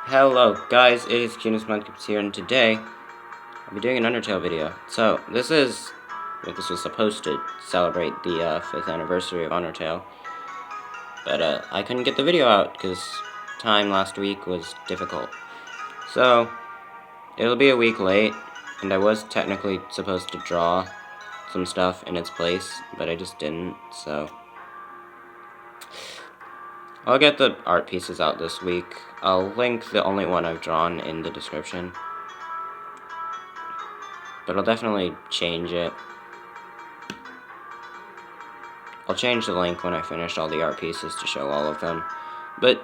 Hello guys, it is Cuteness here, and today I'll be doing an Undertale video. So this was supposed to celebrate the 5th anniversary of Undertale, but I couldn't get the video out because time last week was difficult. So it'll be a week late, and I was technically supposed to draw some stuff in its place, but I just didn't, so I'll get the art pieces out this week. I'll link the only one I've drawn in the description, but I'll definitely change it. I'll change the link when I finish all the art pieces to show all of them, but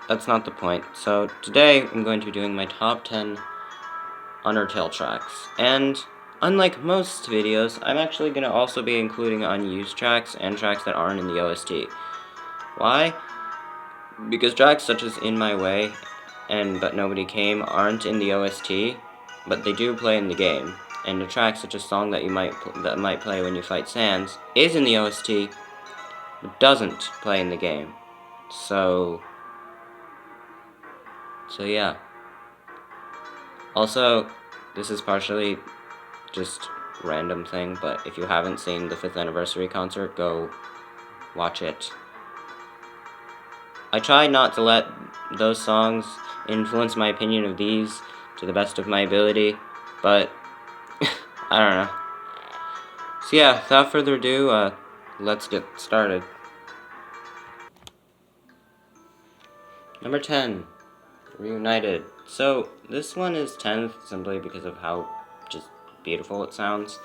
that's not the point. So today I'm going to be doing my top 10 Undertale tracks, and unlike most videos, I'm actually going to also be including unused tracks and tracks that aren't in the OST. Why? Because tracks such as In My Way and But Nobody Came aren't in the OST, but they do play in the game. And a track such as Song That might play when you fight Sans is in the OST, but doesn't play in the game. So yeah. Also, this is partially just random thing, but if you haven't seen the 5th anniversary concert, go watch it. I try not to let those songs influence my opinion of these to the best of my ability, but I don't know. So yeah, without further ado, let's get started. Number 10, Reunited. So this one is 10th simply because of how just beautiful it sounds.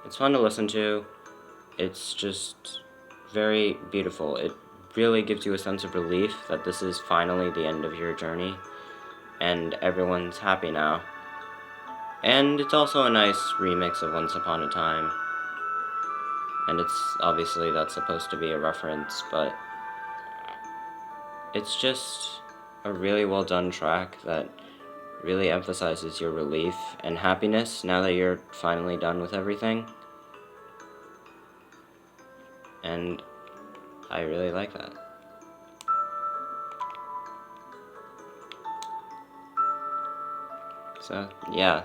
It's fun to listen to. It's just very beautiful. It really gives you a sense of relief that this is finally the end of your journey and everyone's happy now. And it's also a nice remix of Once Upon a Time. And it's obviously that's supposed to be a reference, but it's just a really well done track that really emphasizes your relief and happiness now that you're finally done with everything. And I really like that. So yeah,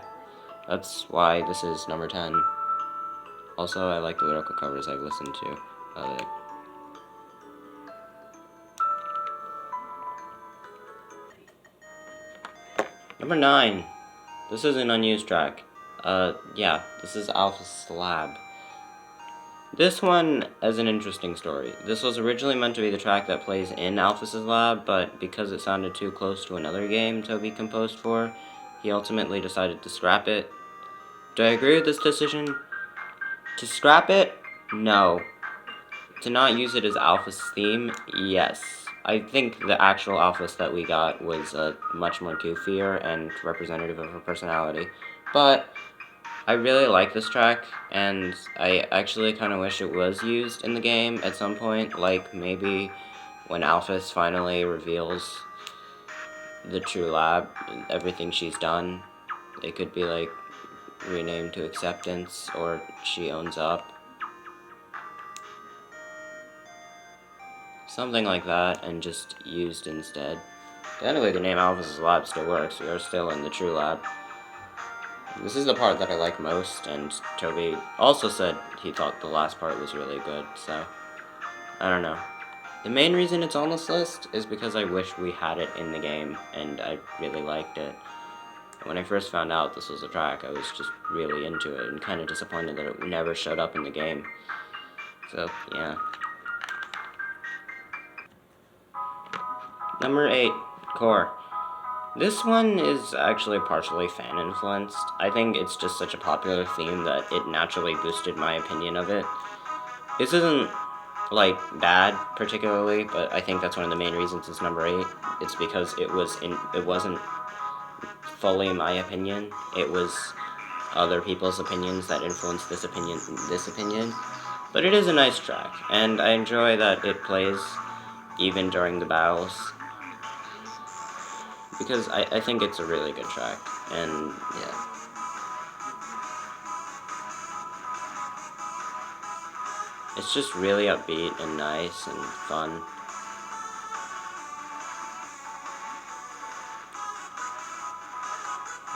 that's why this is number 10. Also, I like the lyrical covers I've listened to of it. Number 9. This is an unused track. Yeah, this is Alpha Slab. This one has an interesting story. This was originally meant to be the track that plays in Alphys' lab, but because it sounded too close to another game Toby composed for, he ultimately decided to scrap it. Do I agree with this decision? To scrap it? No. To not use it as Alphys' theme? Yes. I think the actual Alphys that we got was much more goofier and representative of her personality, but I really like this track, and I actually kind of wish it was used in the game at some point, like maybe when Alphys finally reveals the true lab, everything she's done. It could be like renamed to Acceptance, or she owns up. Something like that, and just used instead. Anyway, the name Alphys' lab still works. We are still in the true lab. This is the part that I like most, and Toby also said he thought the last part was really good, so I don't know. The main reason it's on this list is because I wish we had it in the game, and I really liked it. When I first found out this was a track, I was just really into it, and kind of disappointed that it never showed up in the game. So, yeah. Number 8, Core. This one is actually partially fan-influenced. I think it's just such a popular theme that it naturally boosted my opinion of it. This isn't, like, bad, particularly, but I think that's one of the main reasons it's number 8. It's because it wasn't fully my opinion. It was other people's opinions that influenced this opinion. But it is a nice track, and I enjoy that it plays even during the battles, because I think it's a really good track, and yeah. It's just really upbeat and nice and fun.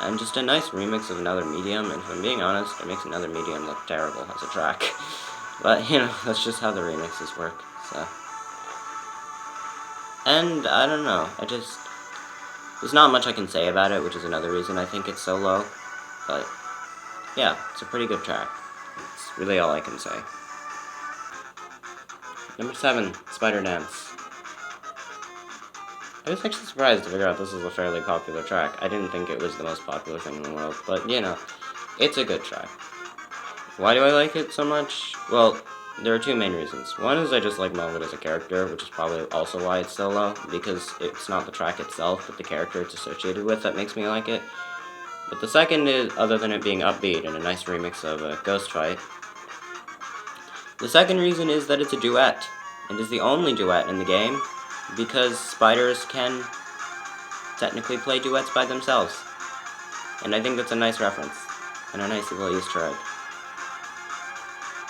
and just a nice remix of Another Medium, and if I'm being honest, it makes Another Medium look terrible as a track. But, you know, that's just how the remixes work, so. And, I don't know, there's not much I can say about it, which is another reason I think it's so low, but, yeah, it's a pretty good track. It's really all I can say. Number 7, Spider Dance. I was actually surprised to figure out this was a fairly popular track. I didn't think it was the most popular thing in the world, but, you know, it's a good track. Why do I like it so much? Well, there are two main reasons. One is I just like Melvin as a character, which is probably also why it's so low, because it's not the track itself, but the character it's associated with that makes me like it. But the second is, other than it being upbeat and a nice remix of a Ghost Fight, the second reason is that it's a duet, and is the only duet in the game, because spiders can technically play duets by themselves. And I think that's a nice reference, and a nice little Easter egg.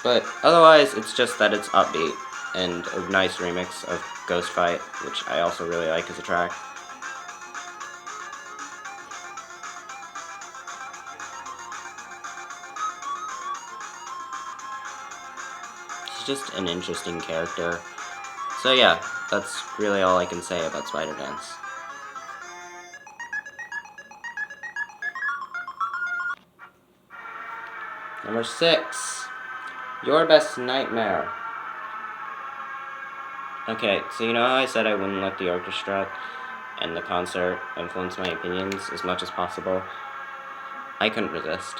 But otherwise, it's just that it's upbeat, and a nice remix of Ghost Fight, which I also really like as a track. She's just an interesting character. So yeah, that's really all I can say about Spider Dance. Number 6, Your Best Nightmare. Okay, so you know how I said I wouldn't let the orchestra and the concert influence my opinions as much as possible? I couldn't resist.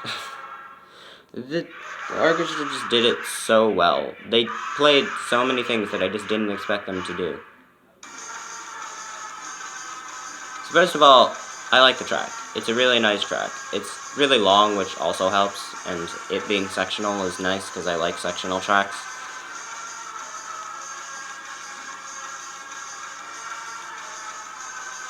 The orchestra just did it so well. They played so many things that I just didn't expect them to do. So first of all, I like the track. It's a really nice track. It's really long, which also helps, and it being sectional is nice because I like sectional tracks.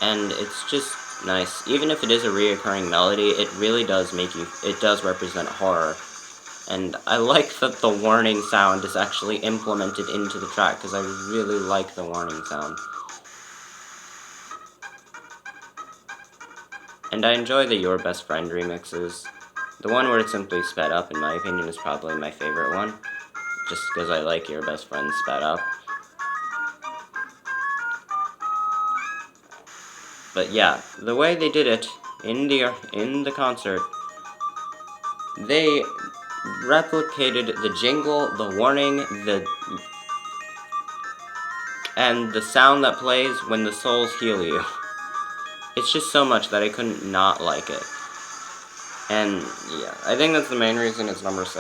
And it's just nice. Even if it is a reoccurring melody, it really does it does represent horror. And I like that the warning sound is actually implemented into the track, because I really like the warning sound. And I enjoy the Your Best Friend remixes. The one where it's simply sped up, in my opinion, is probably my favorite one, just because I like Your Best Friend sped up. But yeah, the way they did it in the concert, they replicated the jingle, the warning, and the sound that plays when the souls heal you. It's just so much that I couldn't not like it. And yeah, I think that's the main reason it's number 6.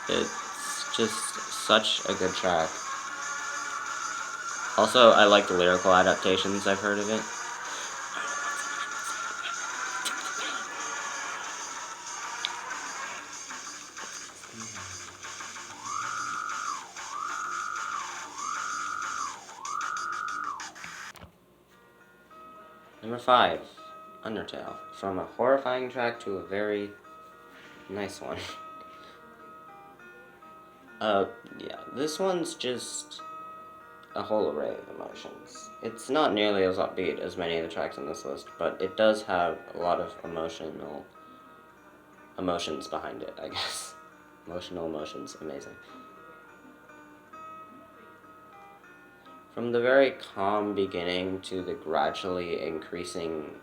It's just such a good track. Also, I like the lyrical adaptations I've heard of it. Number 5, Undertale. From a horrifying track to a very nice one. Yeah, this one's just a whole array of emotions. It's not nearly as upbeat as many of the tracks on this list, but it does have a lot of emotions behind it, I guess. Emotional emotions, amazing. From the very calm beginning to the gradually increasing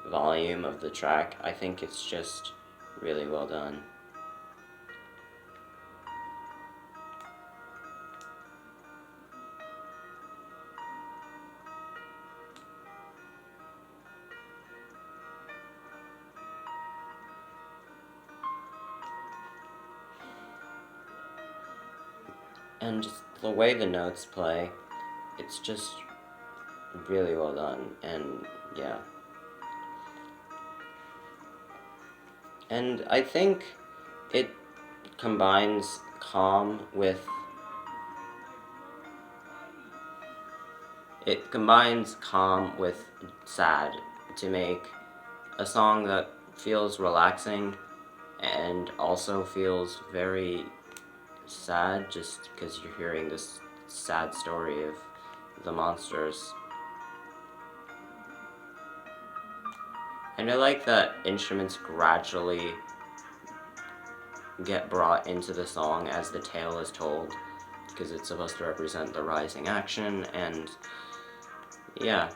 volume of the track, I think it's just really well done. And just the way the notes play, it's just really well done, and yeah. And I think it combines calm with sad to make a song that feels relaxing and also feels very sad, just because you're hearing this sad story of the monsters. And I like that instruments gradually get brought into the song as the tale is told, because it's supposed to represent the rising action, and yeah.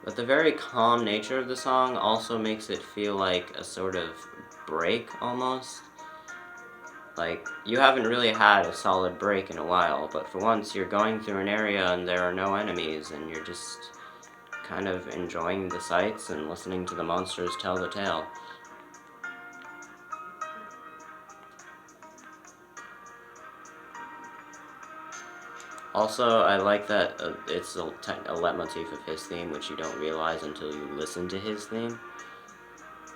But the very calm nature of the song also makes it feel like a sort of break, almost. Like, you haven't really had a solid break in a while, but for once you're going through an area and there are no enemies, and you're just kind of enjoying the sights and listening to the monsters tell the tale. Also, I like that it's a leitmotif of his theme, which you don't realize until you listen to his theme.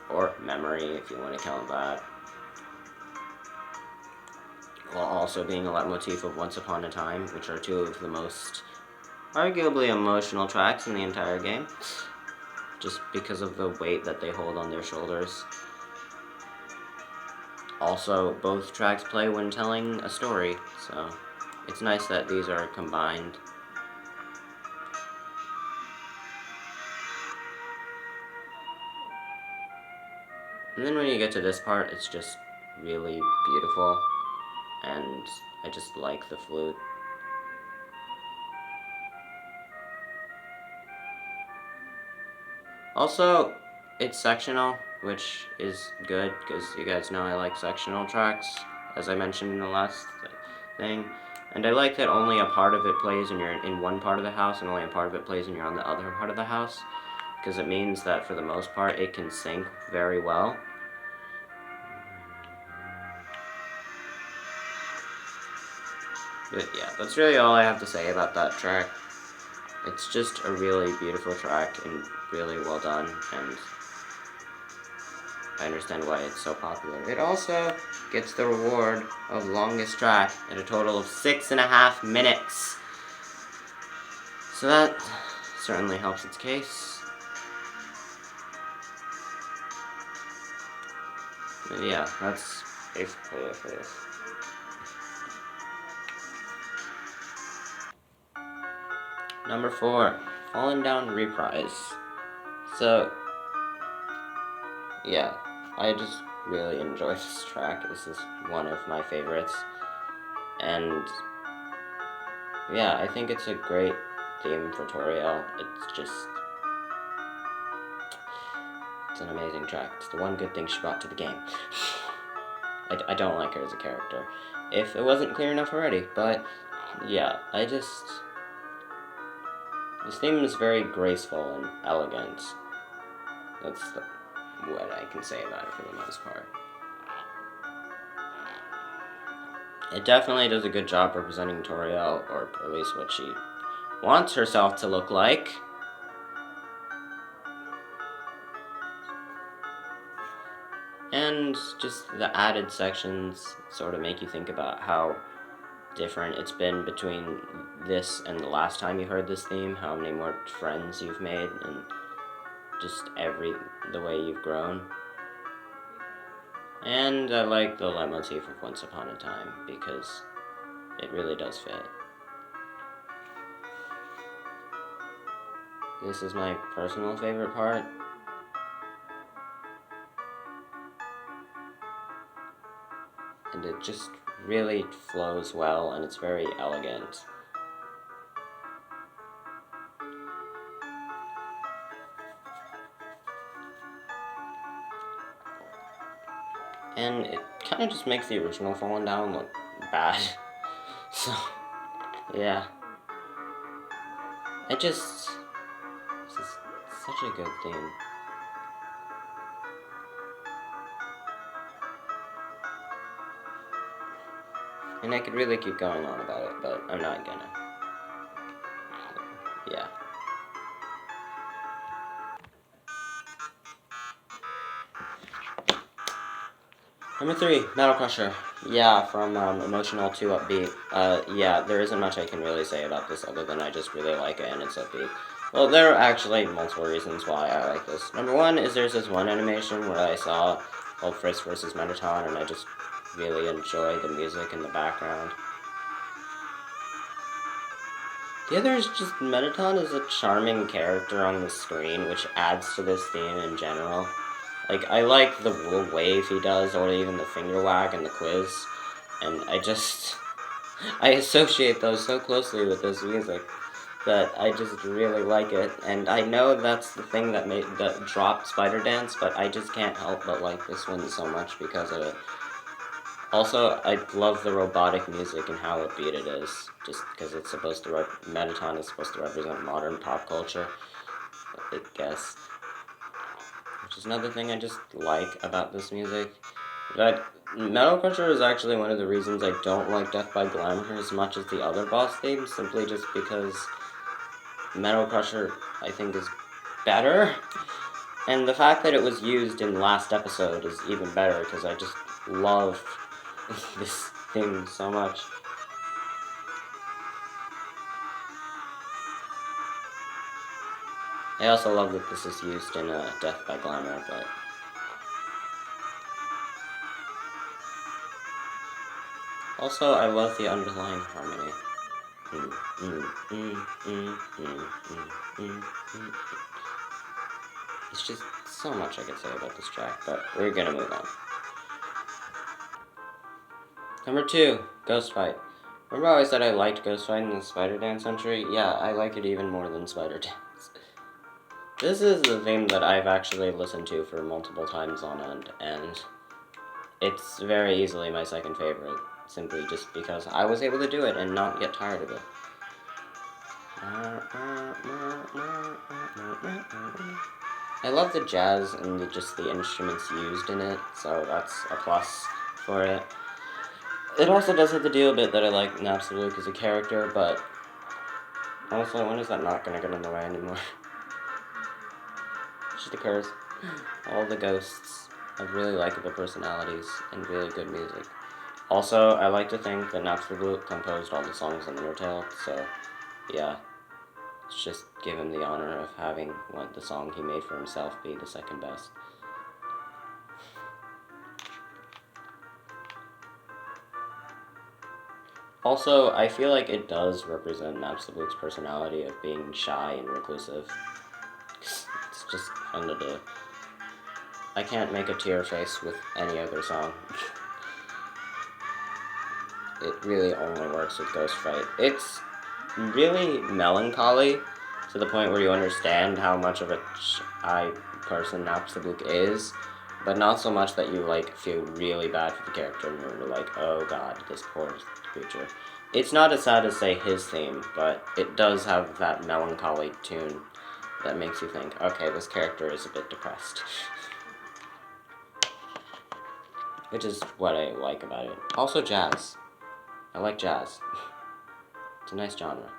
Or memory, if you want to count that. While also being a leitmotif of Once Upon a Time, which are two of the most arguably emotional tracks in the entire game, just because of the weight that they hold on their shoulders. Also, both tracks play when telling a story, so it's nice that these are combined. And then when you get to this part, it's just really beautiful, and I just like the flute. Also, it's sectional, which is good, because you guys know I like sectional tracks, as I mentioned in the last thing. And I like that only a part of it plays when you're in one part of the house, and only a part of it plays when you're on the other part of the house, because it means that for the most part it can sync very well. But yeah, that's really all I have to say about that track. It's just a really beautiful track and really well done, and I understand why it's so popular. It also gets the reward of longest track at a total of 6.5 minutes. So that certainly helps its case. But yeah, that's basically it for this. Number 4, Fallen Down Reprise. So, yeah, I just really enjoy this track. This is one of my favorites. And yeah, I think it's a great theme for Toriel. It's an amazing track. It's the one good thing she brought to the game. I don't like her as a character, if it wasn't clear enough already, but yeah, this theme is very graceful and elegant. That's what I can say about it for the most part. It definitely does a good job representing Toriel, or at least what she wants herself to look like. And just the added sections sort of make you think about how different it's been between this and the last time you heard this theme, how many more friends you've made, and just the way you've grown. And I like the leitmotif of Once Upon a Time, because it really does fit. This is my personal favorite part. And it just really flows well, and it's very elegant. And it kind of just makes the original Fallen Down look bad. So, yeah. This is such a good theme. And I could really keep going on about it, but I'm not gonna. Yeah. Number 3, Metal Crusher. Yeah, from Emotional to Upbeat. Yeah, there isn't much I can really say about this other than I just really like it and it's upbeat. Well, there are actually multiple reasons why I like this. Number 1 is there's this one animation where I saw Old Frisk versus Mettaton, and I just really enjoy the music in the background. The other is just Mettaton is a charming character on the screen, which adds to this theme in general. Like, I like the little wave he does, or even the finger wag and the quiz, and I associate those so closely with this music that I just really like it, and I know that's the thing that dropped Spider Dance, but I just can't help but like this one so much because of it. Also, I love the robotic music and how upbeat it is, just because it's supposed to, Mettaton is supposed to represent modern pop culture, I guess. Which is another thing I just like about this music. That Metal Crusher is actually one of the reasons I don't like Death by Glamour as much as the other boss themes, simply just because Metal Crusher, I think, is better. And the fact that it was used in the last episode is even better, because I just love this theme so much. I also love that this is used in Death by Glamour, but... Also, I love the underlying harmony. It's just so much I could say about this track, but we're gonna move on. Number 2, Ghost Fight. Remember how I said I liked Ghost Fight in the Spider Dance entry? Yeah, I like it even more than Spider Dance. This is the theme that I've actually listened to for multiple times on end, and it's very easily my second favorite, simply just because I was able to do it and not get tired of it. I love the jazz and just the instruments used in it, so that's a plus for it. It also does have the deal bit that I like Napstablook as a character, but also, when is that not gonna get in the way anymore? It just occurs. All the ghosts have really likable personalities and really good music. Also, I like to think that Napstablook composed all the songs on Undertale, so yeah. Let's just give him the honor of having the song he made for himself be the second best. Also, I feel like it does represent Napstablook's personality of being shy and reclusive. It's just fun to do. I can't make a tear face with any other song. It really only works with Ghost Fight. It's really melancholy to the point where you understand how much of a shy person Napstablook is, but not so much that you feel really bad for the character and you're like, oh god, this poor creature. It's not as sad as, say, his theme, but it does have that melancholy tune that makes you think, okay, this character is a bit depressed. Which is what I like about it. Also jazz. I like jazz. It's a nice genre.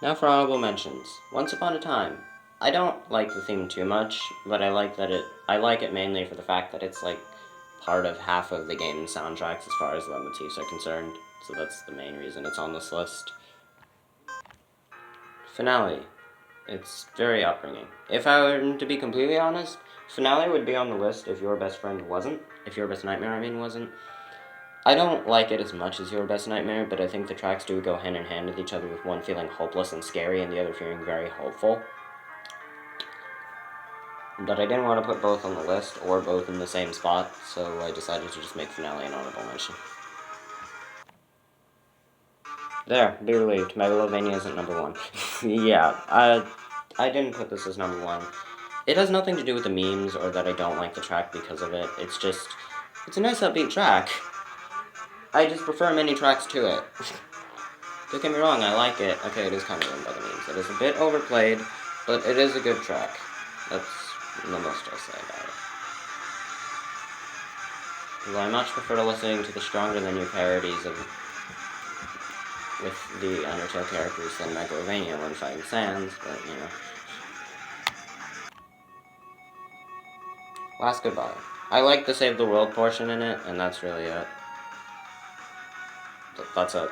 Now for honorable mentions. Once Upon a Time. I don't like the theme too much, but I like it mainly for the fact that it's part of half of the game's soundtracks as far as the motifs are concerned, so that's the main reason it's on this list. Finale. It's very upbringing. If I were to be completely honest, Finale would be on the list if Your Best Friend wasn't. If Your Best Nightmare, wasn't. I don't like it as much as Your Best Nightmare, but I think the tracks do go hand in hand with each other, with one feeling hopeless and scary and the other feeling very hopeful. But I didn't want to put both on the list, or both in the same spot, so I decided to just make Finale an honorable mention. There, be relieved, Megalovania isn't number 1. Yeah, I didn't put this as number 1. It has nothing to do with the memes, or that I don't like the track because of it. It's just, it's a nice upbeat track. I just prefer many tracks to it. Don't get me wrong, I like it. Okay, it is kind of ruined by the memes. It is a bit overplayed, but it is a good track. That's the most I'll say about it. Although I much prefer listening to the Stronger Than You parodies with the Undertale characters than Megalovania when fighting Sans, but you know. Last Goodbye. I like the Save the World portion in it, and that's really it. That's it.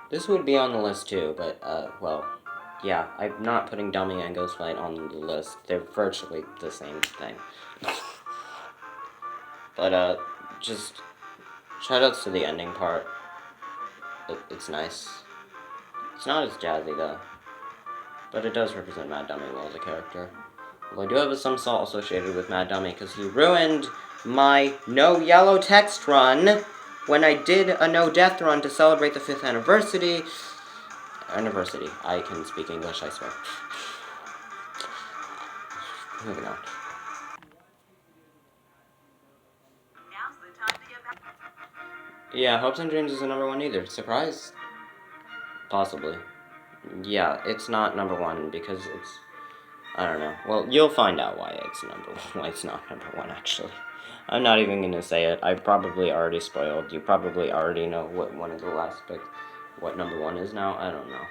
This would be on the list too, but, well, yeah, I'm not putting Dummy and Ghost Fight on the list. They're virtually the same thing. But, just shoutouts to the ending part. It's nice. It's not as jazzy, though. But it does represent Mad Dummy well as a character. Well, I do have a some salt associated with Mad Dummy, because he ruined my no yellow text run when I did a no death run to celebrate the 5th anniversary. I can speak English, I swear. Moving on. Yeah, Hopes and Dreams isn't number 1 either. Surprise? Possibly. Yeah, it's not number 1 because it's... I don't know. Well, you'll find out why it's why it's not number 1, actually. I'm not even gonna say it. I probably already spoiled. You probably already know what one of the last picks, what number 1 is now. I don't know.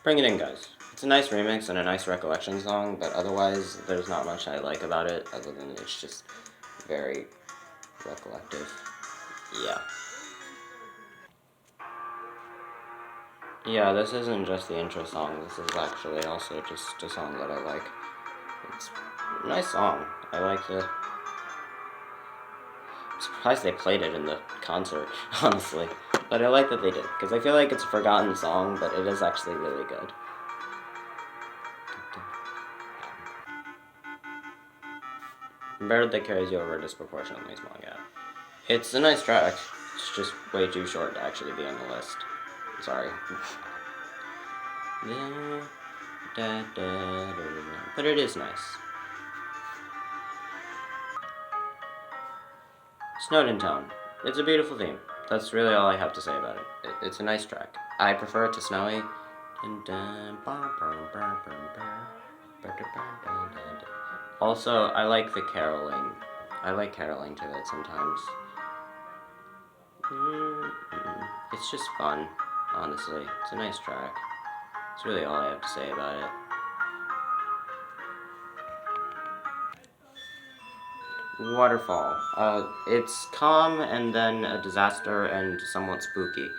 Bring it in, guys. It's a nice remix and a nice recollection song, but otherwise, there's not much I like about it, other than it's just very recollective. Yeah. Yeah, this isn't just the intro song, this is actually also just a song that I like. It's a nice song. I like the... I'm surprised they played it in the concert, honestly. But I like that they did, because I feel like it's a forgotten song, but it is actually really good. Bird that carries you over a disproportionately small gap. It's a nice track. It's just way too short to actually be on the list. Sorry. But it is nice. Snowden Town. It's a beautiful theme. That's really all I have to say about it. It's a nice track. I prefer it to Snowy. Also, I like the caroling. I like caroling to it sometimes. It's just fun, honestly. It's a nice track. That's really all I have to say about it. Waterfall. It's calm and then a disaster and somewhat spooky.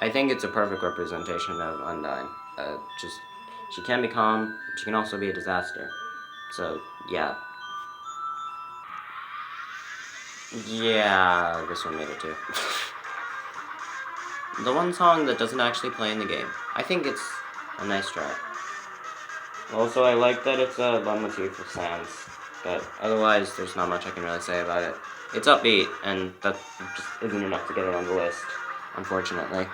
I think it's a perfect representation of Undyne. She can be calm, she can also be a disaster. So, yeah. Yeah, this one made it too. The one song that doesn't actually play in the game. I think it's a nice track. Also, I like that it's a one motif with Sans, but otherwise, there's not much I can really say about it. It's upbeat, and that just isn't enough to get it on the list, unfortunately.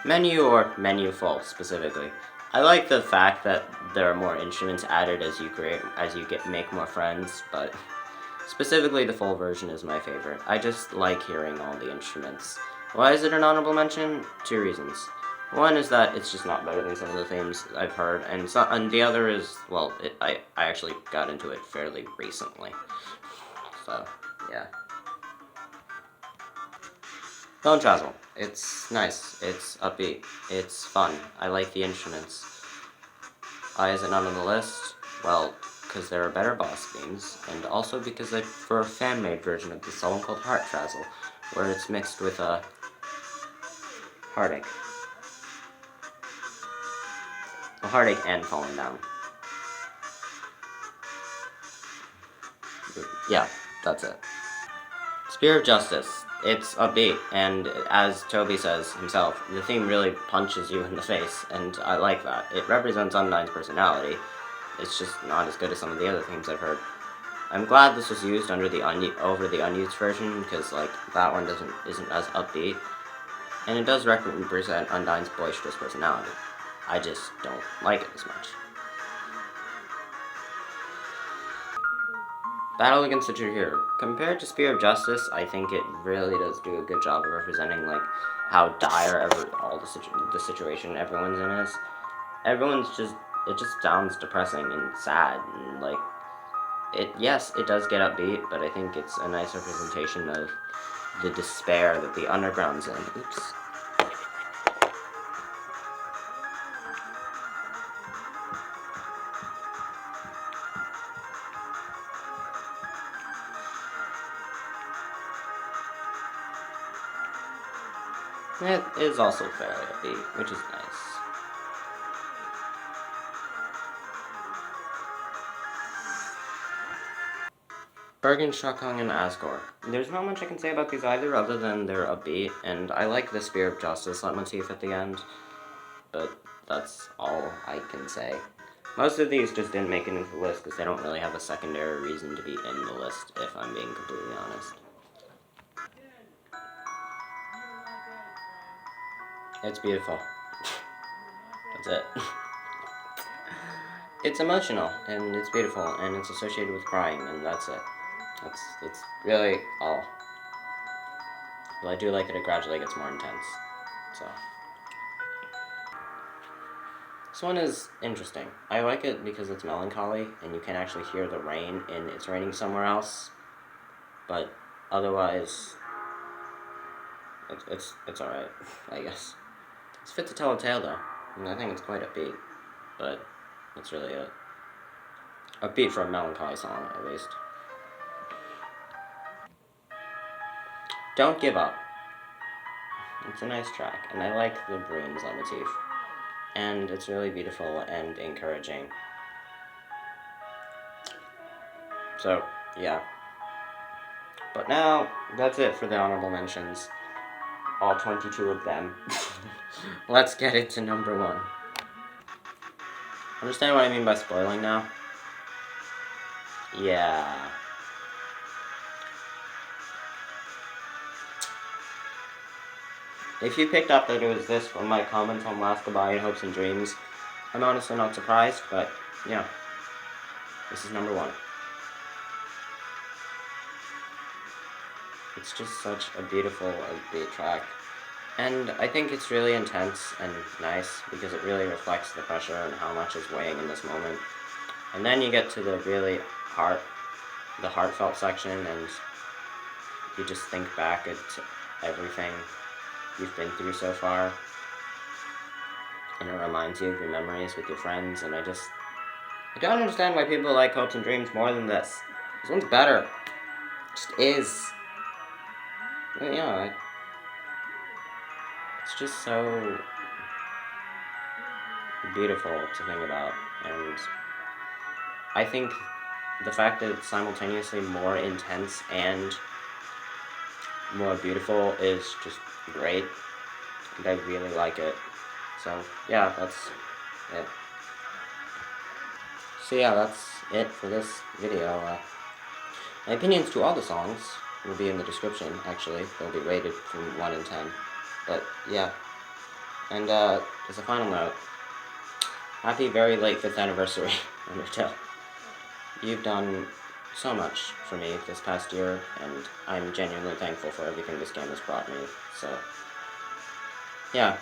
Menu or menu full, specifically. I like the fact that there are more instruments added as you make more friends, but specifically the full version is my favorite. I just like hearing all the instruments. Why is it an honorable mention? 2 reasons. One is that it's just not better than some of the themes I've heard, and the other is, well, I actually got into it fairly recently. So, yeah. Bone Trazzle. It's nice. It's upbeat. It's fun. I like the instruments. Why is it not on the list? Well, because there are better boss themes, and also because for a fan-made version of this song called Heart Trazzle, where it's mixed with a heartache. A heartache and falling down. Yeah, that's it. Spear of Justice. It's upbeat, and as Toby says himself, the theme really punches you in the face, and I like that. It represents Undyne's personality. It's just not as good as some of the other themes I've heard. I'm glad this was used over the unused version, because like that one isn't as upbeat, and it does represent Undyne's boisterous personality. I just don't like it as much. Battle Against the True Hero. Compared to Spear of Justice, I think it really does do a good job of representing like how dire the situation everyone's in is. It just sounds depressing and sad, and like yes, it does get upbeat, but I think it's a nice representation of the despair that the underground's in. Oops. It is also fairly upbeat, which is nice. Bergen, Shokong, and Asgore. There's not much I can say about these either, other than they're upbeat, and I like the Spear of Justice leitmotif at the end, but that's all I can say. Most of these just didn't make it into the list because they don't really have a secondary reason to be in the list, if I'm being completely honest. It's beautiful. That's it. It's emotional, and it's beautiful, and it's associated with crying, and that's it. That's really all. But I do like that it gradually gets more intense, so. This one is interesting. I like it because it's melancholy, and you can actually hear the rain, and it's raining somewhere else, but otherwise, it's alright, I guess. It's fit to tell a tale, though, and I think it's quite upbeat, but it's really a beat for a melancholy song, at least. Don't Give Up. It's a nice track, and I like the Breams leitmotif, and it's really beautiful and encouraging. So, yeah. But now, that's it for the honorable mentions. All 22 of them. Let's get into number 1. Understand what I mean by spoiling now? Yeah. If you picked up that it was this from my comments on Last Goodbye and Hopes and Dreams, I'm honestly not surprised, but yeah. This is number 1. It's just such a beautiful upbeat track. And I think it's really intense and nice because it really reflects the pressure and how much is weighing in this moment. And then you get to the really heartfelt section, and you just think back at everything you've been through so far. And it reminds you of your memories with your friends, and I don't understand why people like Hopes and Dreams more than this. This one's better. It just is. But yeah, it's just so beautiful to think about, and I think the fact that it's simultaneously more intense and more beautiful is just great, and I really like it. So yeah, that's it. So yeah, that's it for this video. My opinions to all the songs will be in the description, actually. They'll be rated from 1 to 10. But yeah. And as a final note, happy very late 5th anniversary, Undertale. You've done so much for me this past year, and I'm genuinely thankful for everything this game has brought me. So, yeah.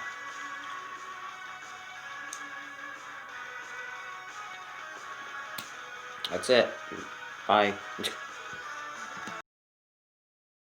That's it. Bye.